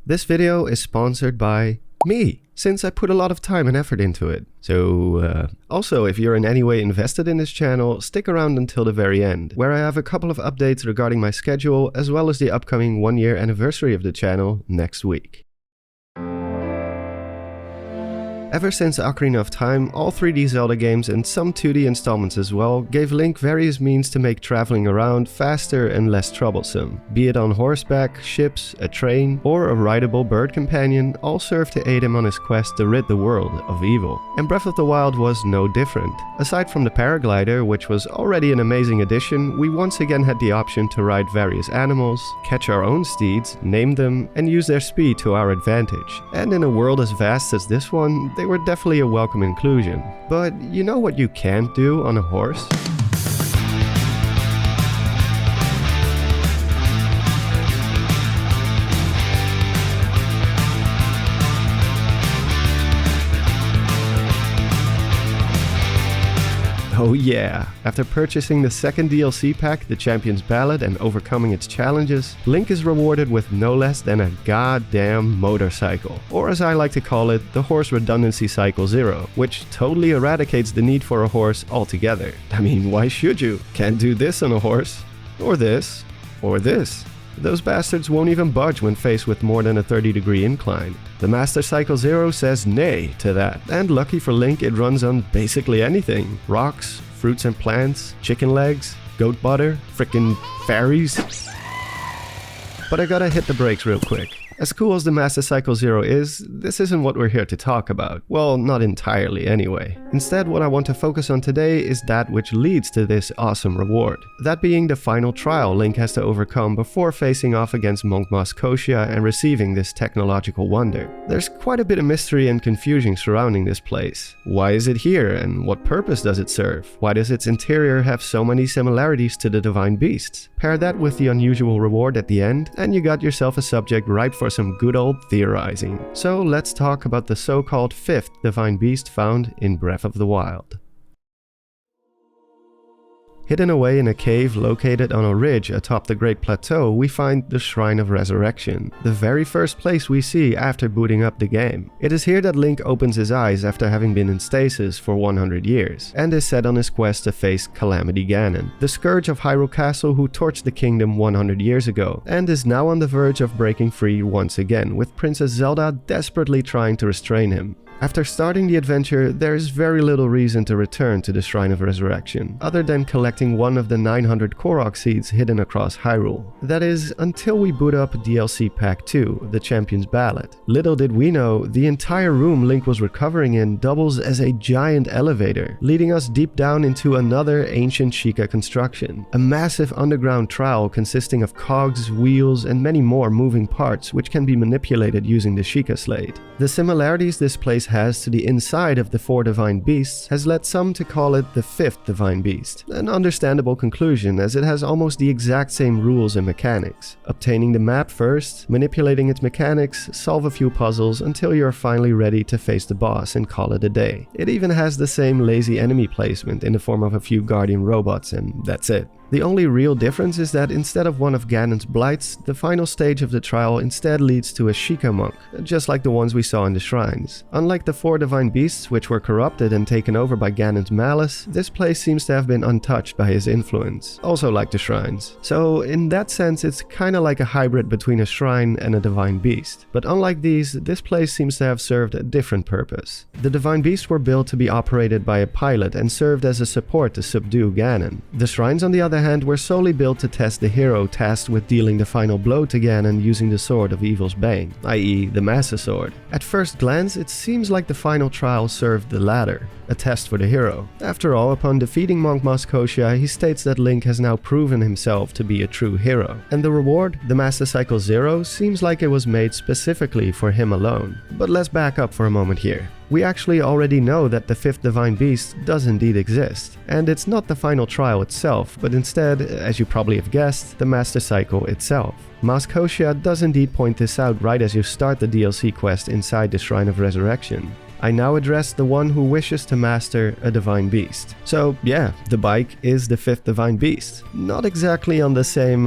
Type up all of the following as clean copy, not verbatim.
This video is sponsored by me, since I put a lot of time and effort into it. So, also, if you're in any way invested in this channel, stick around until the very end, where I have a couple of updates regarding my schedule, as well as the upcoming 1-year anniversary of the channel next week. Ever since Ocarina of Time, all 3D Zelda games and some 2D installments as well gave Link various means to make traveling around faster and less troublesome. Be it on horseback, ships, a train, or a rideable bird companion, all served to aid him on his quest to rid the world of evil. And Breath of the Wild was no different. Aside from the paraglider, which was already an amazing addition, we once again had the option to ride various animals, catch our own steeds, name them, and use their speed to our advantage. And in a world as vast as this one, they were definitely a welcome inclusion. But you know what you can't do on a horse? Oh yeah! After purchasing the second DLC pack, The Champion's Ballad, and overcoming its challenges, Link is rewarded with no less than a goddamn motorcycle. Or as I like to call it, the Horse Redundancy Cycle Zero, which totally eradicates the need for a horse altogether. I mean, why should you? Can't do this on a horse. Or this. Or this. Those bastards won't even budge when faced with more than a 30-degree incline. The Master Cycle Zero says nay to that, and lucky for Link it runs on basically anything. Rocks, fruits and plants, chicken legs, goat butter, frickin' fairies. But I gotta hit the brakes real quick. As cool as the Master Cycle Zero is, this isn't what we're here to talk about. Well, not entirely anyway. Instead, what I want to focus on today is that which leads to this awesome reward. That being the final trial Link has to overcome before facing off against Monk Mos Koshia and receiving this technological wonder. There's quite a bit of mystery and confusion surrounding this place. Why is it here, and what purpose does it serve? Why does its interior have so many similarities to the Divine Beasts? Pair that with the unusual reward at the end, and you got yourself a subject ripe for some good old theorizing. So let's talk about the so-called 5th Divine Beast found in Breath of the Wild. Hidden away in a cave located on a ridge atop the Great Plateau, we find the Shrine of Resurrection, the very first place we see after booting up the game. It is here that Link opens his eyes after having been in stasis for 100 years, and is set on his quest to face Calamity Ganon, the scourge of Hyrule Castle who torched the kingdom 100 years ago, and is now on the verge of breaking free once again, with Princess Zelda desperately trying to restrain him. After starting the adventure, there is very little reason to return to the Shrine of Resurrection, other than collecting one of the 900 Korok seeds hidden across Hyrule. That is, until we boot up DLC Pack 2, The Champion's Ballad. Little did we know, the entire room Link was recovering in doubles as a giant elevator, leading us deep down into another ancient Sheikah construction. A massive underground trowel consisting of cogs, wheels, and many more moving parts which can be manipulated using the Sheikah Slate. The similarities this place has to the inside of the 4 Divine Beasts has led some to call it the 5th Divine Beast. An understandable conclusion, as it has almost the exact same rules and mechanics. Obtaining the map first, manipulating its mechanics, solve a few puzzles until you are finally ready to face the boss and call it a day. It even has the same lazy enemy placement in the form of a few guardian robots, and that's it. The only real difference is that instead of one of Ganon's blights, the final stage of the trial instead leads to a Sheikah monk, just like the ones we saw in the shrines. Unlike the 4 Divine Beasts, which were corrupted and taken over by Ganon's malice, this place seems to have been untouched by his influence, also like the shrines. So in that sense, it's kinda like a hybrid between a shrine and a Divine Beast. But unlike these, this place seems to have served a different purpose. The Divine Beasts were built to be operated by a pilot and served as a support to subdue Ganon. The shrines, on the other hand, were solely built to test the hero tasked with dealing the final blow to Ganon using the Sword of Evil's Bane, i.e. the Master Sword. At first glance, it seems like the final trial served the latter, a test for the hero. After all, upon defeating Monk Mos Koshia, he states that Link has now proven himself to be a true hero. And the reward, the Master Cycle Zero, seems like it was made specifically for him alone. But let's back up for a moment here. We actually already know that the 5th Divine Beast does indeed exist, and it's not the final trial itself, but instead, as you probably have guessed, the Master Cycle itself. Mos Koshia does indeed point this out right as you start the DLC quest inside the Shrine of Resurrection. I now address the one who wishes to master a divine beast. So yeah, the bike is the 5th divine beast. Not exactly on the same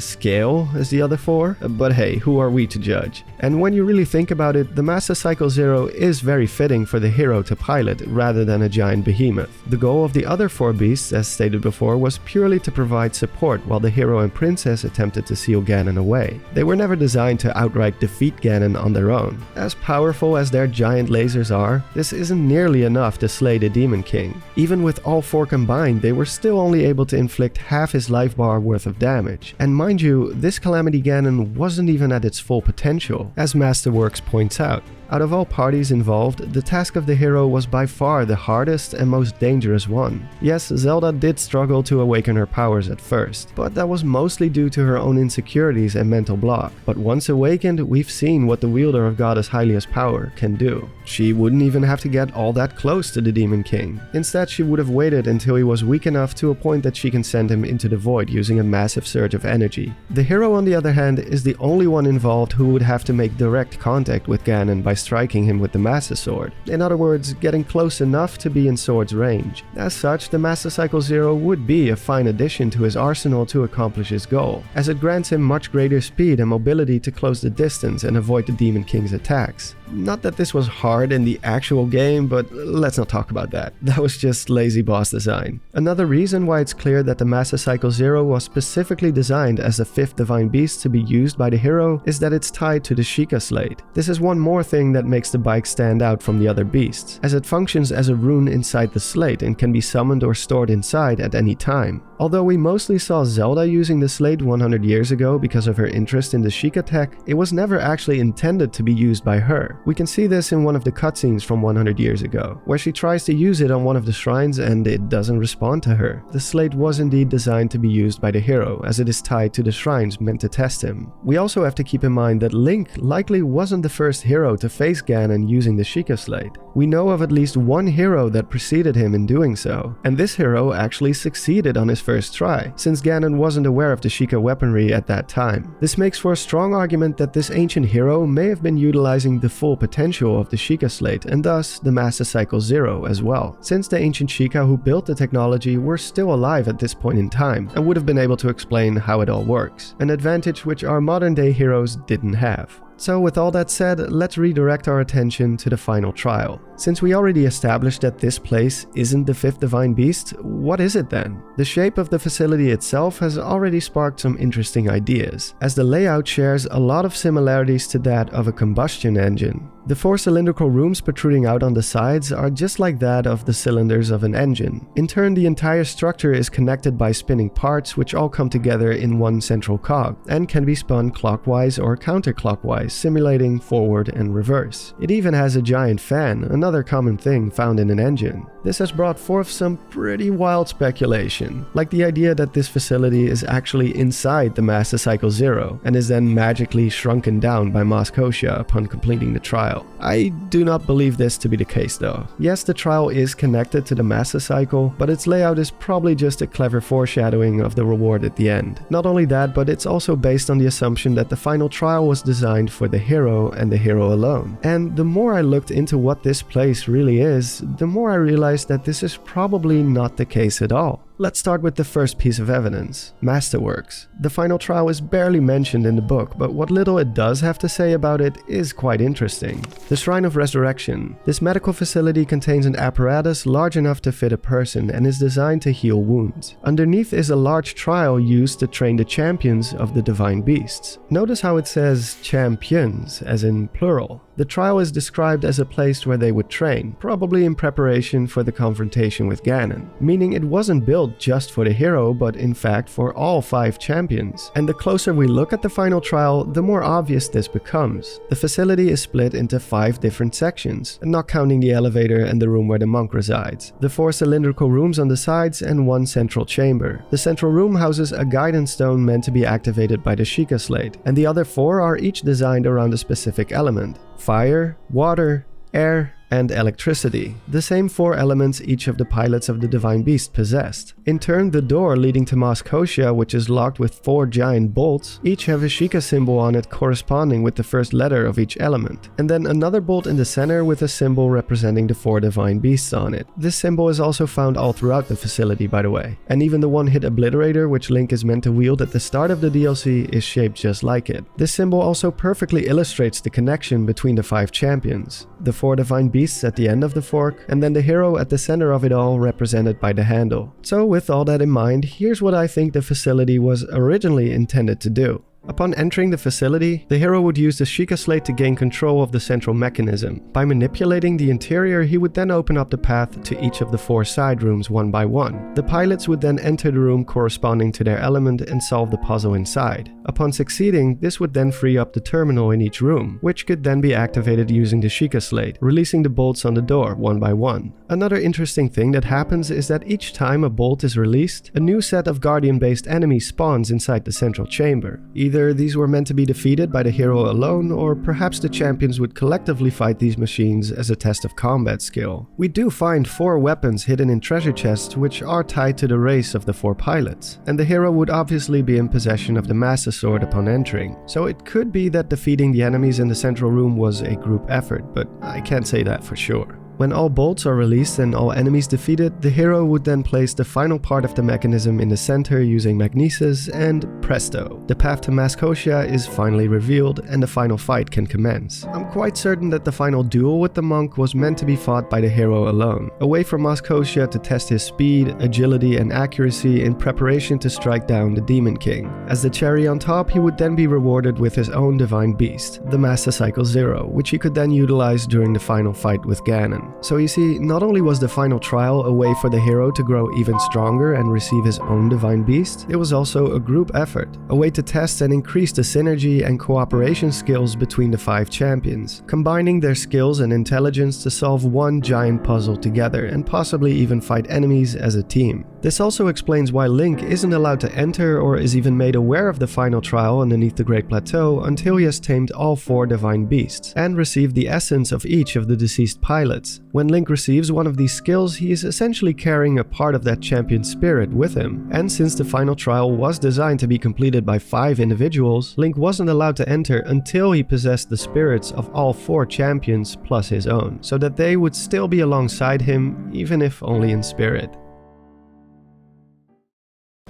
scale as the other 4, but hey, who are we to judge? And when you really think about it, the Master Cycle Zero is very fitting for the hero to pilot rather than a giant behemoth. The goal of the other 4 beasts, as stated before, was purely to provide support while the hero and princess attempted to seal Ganon away. They were never designed to outright defeat Ganon on their own. As powerful as their giant lasers are, this isn't nearly enough to slay the Demon King. Even with all 4 combined, they were still only able to inflict half his life bar worth of damage. And mind you, this Calamity Ganon wasn't even at its full potential, as Masterworks points out. Out of all parties involved, the task of the hero was by far the hardest and most dangerous one. Yes, Zelda did struggle to awaken her powers at first, but that was mostly due to her own insecurities and mental block. But once awakened, we've seen what the wielder of Goddess Hylia's power can do. She wouldn't even have to get all that close to the Demon King. Instead, she would have waited until he was weak enough to a point that she can send him into the void using a massive surge of energy. The hero, on the other hand, is the only one involved who would have to make direct contact with Ganon by striking him with the Master Sword. In other words, getting close enough to be in Sword's range. As such, the Master Cycle Zero would be a fine addition to his arsenal to accomplish his goal, as it grants him much greater speed and mobility to close the distance and avoid the Demon King's attacks. Not that this was hard in the actual game, but let's not talk about that. That was just lazy boss design. Another reason why it's clear that the Master Cycle Zero was specifically designed as the 5th divine beast to be used by the hero is that it's tied to the Sheikah Slate. This is one more thing that makes the bike stand out from the other beasts, as it functions as a rune inside the slate and can be summoned or stored inside at any time. Although we mostly saw Zelda using the slate 100 years ago because of her interest in the Sheikah tech, it was never actually intended to be used by her. We can see this in one of the cutscenes from 100 years ago, where she tries to use it on one of the shrines and it doesn't respond to her. The slate was indeed designed to be used by the hero, as it is tied to the shrines meant to test him. We also have to keep in mind that Link likely wasn't the first hero to face Ganon using the Sheikah Slate. We know of at least one hero that preceded him in doing so, and this hero actually succeeded on his first try, since Ganon wasn't aware of the Sheikah weaponry at that time. This makes for a strong argument that this ancient hero may have been utilizing the full potential of the Sheikah Slate and thus the Master Cycle Zero as well, since the ancient Sheikah who built the technology were still alive at this point in time and would have been able to explain how it all works, an advantage which our modern day heroes didn't have. So with all that said, let's redirect our attention to the final trial. Since we already established that this place isn't the 5th divine beast, what is it then? The shape of the facility itself has already sparked some interesting ideas, as the layout shares a lot of similarities to that of a combustion engine. The 4 cylindrical rooms protruding out on the sides are just like that of the cylinders of an engine. In turn, the entire structure is connected by spinning parts which all come together in one central cog, and can be spun clockwise or counterclockwise, simulating forward and reverse. It even has a giant fan, another common thing found in an engine. This has brought forth some pretty wild speculation, like the idea that this facility is actually inside the Master Cycle Zero, and is then magically shrunken down by Mos Koshia upon completing the trial. I do not believe this to be the case though. Yes, the trial is connected to the Master Cycle, but its layout is probably just a clever foreshadowing of the reward at the end. Not only that, but it's also based on the assumption that the final trial was designed for the hero and the hero alone. And the more I looked into what this place really is, the more I realized that this is probably not the case at all. Let's start with the first piece of evidence, Masterworks. The final trial is barely mentioned in the book, but what little it does have to say about it is quite interesting. The Shrine of Resurrection. This medical facility contains an apparatus large enough to fit a person and is designed to heal wounds. Underneath is a large trial used to train the champions of the divine beasts. Notice how it says champions, as in plural. The trial is described as a place where they would train, probably in preparation for the confrontation with Ganon, meaning it wasn't built just for the hero, but in fact for all 5 champions. And the closer we look at the final trial, the more obvious this becomes. The facility is split into 5 different sections, not counting the elevator and the room where the monk resides, the 4 cylindrical rooms on the sides, and 1 central chamber. The central room houses a guidance stone meant to be activated by the Sheikah Slate, and the other 4 are each designed around a specific element: fire, water, air, and electricity, the same 4 elements each of the pilots of the Divine Beast possessed. In turn, the door leading to Mos Koshia, which is locked with 4 giant bolts, each have a Sheikah symbol on it corresponding with the first letter of each element, and then another bolt in the center with a symbol representing the 4 Divine Beasts on it. This symbol is also found all throughout the facility, by the way, and even the one-hit obliterator which Link is meant to wield at the start of the DLC is shaped just like it. This symbol also perfectly illustrates the connection between the 5 champions, the 4 Divine Beasts at the end of the fork, and then the hero at the center of it all represented by the handle. So with all that in mind, here's what I think the facility was originally intended to do. Upon entering the facility, the hero would use the Sheikah Slate to gain control of the central mechanism. By manipulating the interior, he would then open up the path to each of the 4 side rooms one by one. The pilots would then enter the room corresponding to their element and solve the puzzle inside. Upon succeeding, this would then free up the terminal in each room, which could then be activated using the Sheikah Slate, releasing the bolts on the door one by one. Another interesting thing that happens is that each time a bolt is released, a new set of Guardian-based enemies spawns inside the central chamber. Either these were meant to be defeated by the hero alone, or perhaps the champions would collectively fight these machines as a test of combat skill. We do find 4 weapons hidden in treasure chests which are tied to the race of the 4 pilots, and the hero would obviously be in possession of the Master Sword upon entering, so it could be that defeating the enemies in the central room was a group effort, but I can't say that for sure. When all bolts are released and all enemies defeated, the hero would then place the final part of the mechanism in the center using magnesis, and presto, the path to Mos Koshia is finally revealed and the final fight can commence. I'm quite certain that the final duel with the monk was meant to be fought by the hero alone, away from Mos Koshia to test his speed, agility and accuracy in preparation to strike down the Demon King. As the cherry on top, he would then be rewarded with his own Divine Beast, the Master Cycle Zero, which he could then utilize during the final fight with Ganon. So you see, not only was the final trial a way for the hero to grow even stronger and receive his own Divine Beast, it was also a group effort, a way to test and increase the synergy and cooperation skills between the 5 champions, combining their skills and intelligence to solve one giant puzzle together and possibly even fight enemies as a team. This also explains why Link isn't allowed to enter or is even made aware of the final trial underneath the Great Plateau until he has tamed all 4 Divine Beasts and received the essence of each of the deceased pilots. When Link receives one of these skills, he is essentially carrying a part of that champion spirit with him. And since the final trial was designed to be completed by 5 individuals, Link wasn't allowed to enter until he possessed the spirits of all 4 champions plus his own, so that they would still be alongside him, even if only in spirit.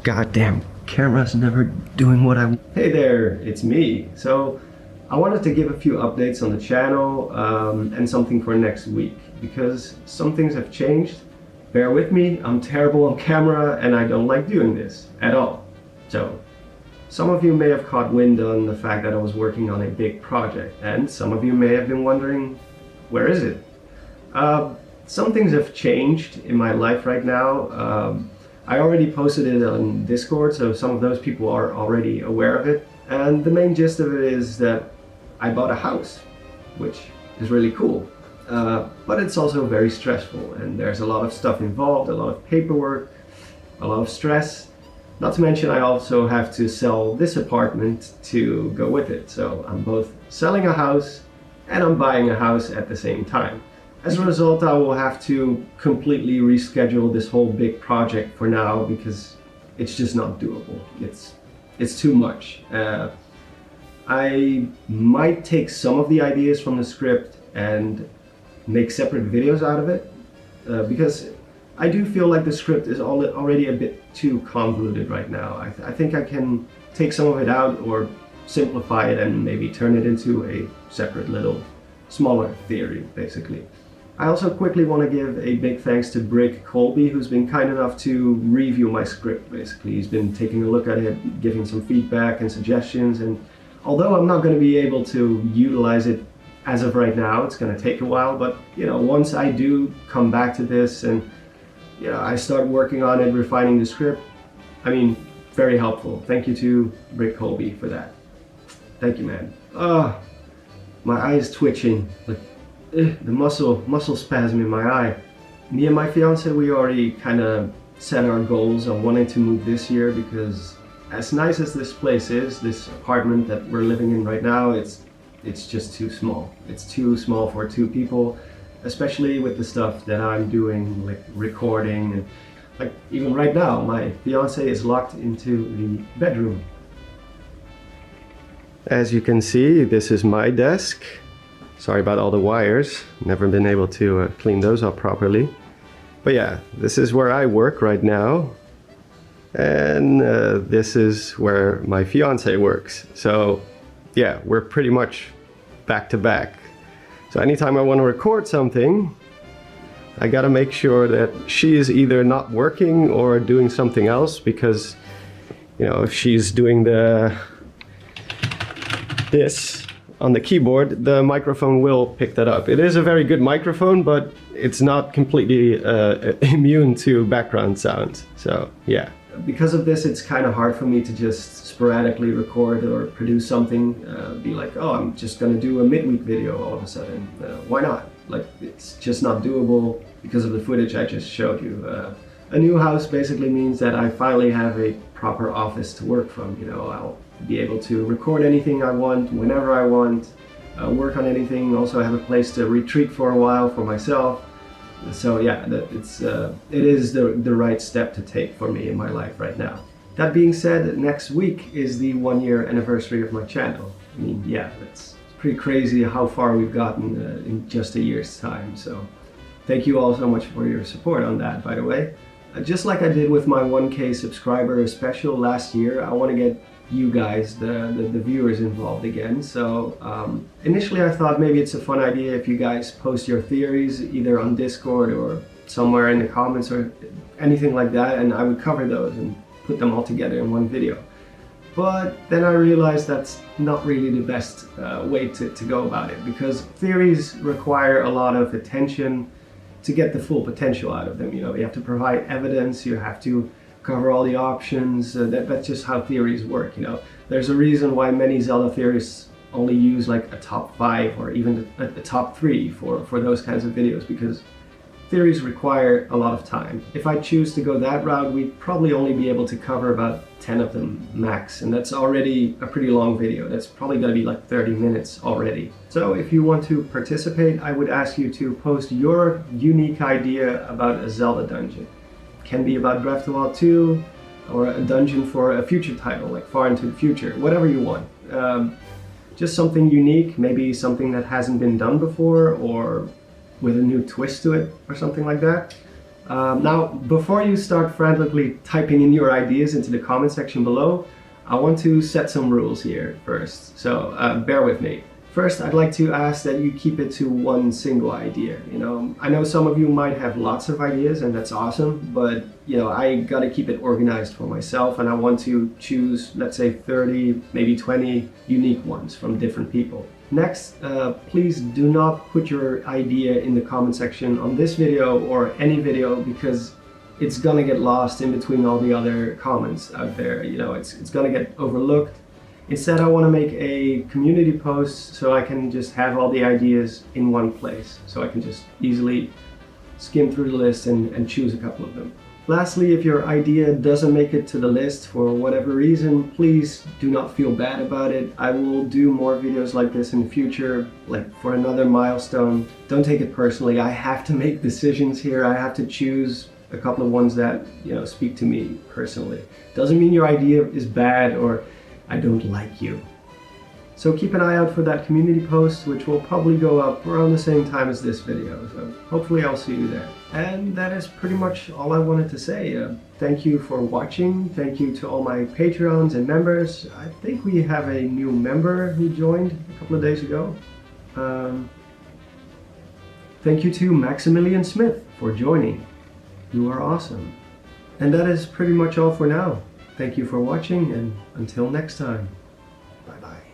Goddamn camera's never doing what I... Hey there, it's me. So I wanted to give a few updates on the channel and something for next week, because some things have changed. Bear with me, I'm terrible on camera and I don't like doing this at all. So some of you may have caught wind on the fact that I was working on a big project, and some of you may have been wondering, where is it? Some things have changed in my life right now. I already posted it on Discord, so some of those people are already aware of it. And the main gist of it is that I bought a house, which is really cool. But it's also very stressful, and there's a lot of stuff involved, a lot of paperwork, a lot of stress. Not to mention I also have to sell this apartment to go with it. So I'm both selling a house and I'm buying a house at the same time. As a result, I will have to completely reschedule this whole big project for now, because it's just not doable. It's too much. I might take some of the ideas from the script and make separate videos out of it, because I do feel like the script is already a bit too convoluted right now. I think I can take some of it out or simplify it and maybe turn it into a separate little smaller theory, basically. I also quickly want to give a big thanks to Brig Colby, who's been kind enough to review my script, basically. He's been taking a look at it, giving some feedback and suggestions, and although I'm not going to be able to utilize it as of right now, it's going to take a while, but once I do come back to this and I start working on it, refining the script, very helpful. Thank you to Brig Colby for that. Thank you, man. My eye is twitching. The muscle spasm in my eye. Me and my fiance, we already kind of set our goals on wanting to move this year, because as nice as this place is, this apartment that we're living in right now, it's just too small. It's too small for 2 people, especially with the stuff that I'm doing, like recording, and like even right now, my fiance is locked into the bedroom. As you can see, this is my desk. Sorry about all the wires, never been able to clean those up properly. But yeah, this is where I work right now. And this is where my fiance works. So yeah, we're pretty much back to back. So anytime I want to record something, I gotta make sure that she is either not working or doing something else, because, you know, if she's doing this on the keyboard, the microphone will pick that up. It is a very good microphone, but it's not completely immune to background sounds. So yeah. Because of this, it's kind of hard for me to just sporadically record or produce something, be like, oh, I'm just gonna do a midweek video all of a sudden. Why not? Like, it's just not doable because of the footage I just showed you. A new house basically means that I finally have a proper office to work from. You know, I'll be able to record anything I want, whenever I want, work on anything, also have a place to retreat for a while for myself. So yeah, it is the right step to take for me in my life right now. That being said, next week is the 1-year anniversary of my channel. I mean, yeah, it's pretty crazy how far we've gotten in just a year's time. So thank you all so much for your support on that, by the way. Just like I did with my 1K subscriber special last year, I want to get you guys, the viewers, involved again. So initially I thought maybe it's a fun idea if you guys post your theories either on Discord or somewhere in the comments or anything like that, and I would cover those and put them all together in one video. But then I realized that's not really the best way to go about it, because theories require a lot of attention to get the full potential out of them. You know, you have to provide evidence, you have to cover all the options. That's just how theories work. You know, there's a reason why many Zelda theorists only use like a top 5 or even a top 3 for those kinds of videos, because theories require a lot of time. If I choose to go that route, we'd probably only be able to cover about 10 of them max, and that's already a pretty long video. That's probably going to be like 30 minutes already. So if you want to participate, I would ask you to post your unique idea about a Zelda dungeon. Can be about Breath of the Wild 2, or a dungeon for a future title, like Far Into the Future, whatever you want. Just something unique, maybe something that hasn't been done before, or with a new twist to it, or something like that. Now, before you start frantically typing in your ideas into the comment section below, I want to set some rules here first, so bear with me. First, I'd like to ask that you keep it to one single idea. You know, I know some of you might have lots of ideas, and that's awesome, but you know, I gotta keep it organized for myself, and I want to choose, let's say 30, maybe 20 unique ones from different people. Next, please do not put your idea in the comment section on this video or any video, because it's gonna get lost in between all the other comments out there. You know, it's gonna get overlooked. Instead, I want to make a community post so I can just have all the ideas in one place, so I can just easily skim through the list and choose a couple of them. Lastly, if your idea doesn't make it to the list for whatever reason, please do not feel bad about it. I will do more videos like this in the future, like for another milestone. Don't take it personally. I have to make decisions here. I have to choose a couple of ones that, you know, speak to me personally. Doesn't mean your idea is bad or I don't like you. So keep an eye out for that community post, which will probably go up around the same time as this video. So hopefully I'll see you there. And that is pretty much all I wanted to say. Thank you for watching. Thank you to all my Patreons and members. I think we have a new member who joined a couple of days ago. Thank you to Maximilian Smith for joining. You are awesome. And that is pretty much all for now. Thank you for watching, and until next time, bye-bye.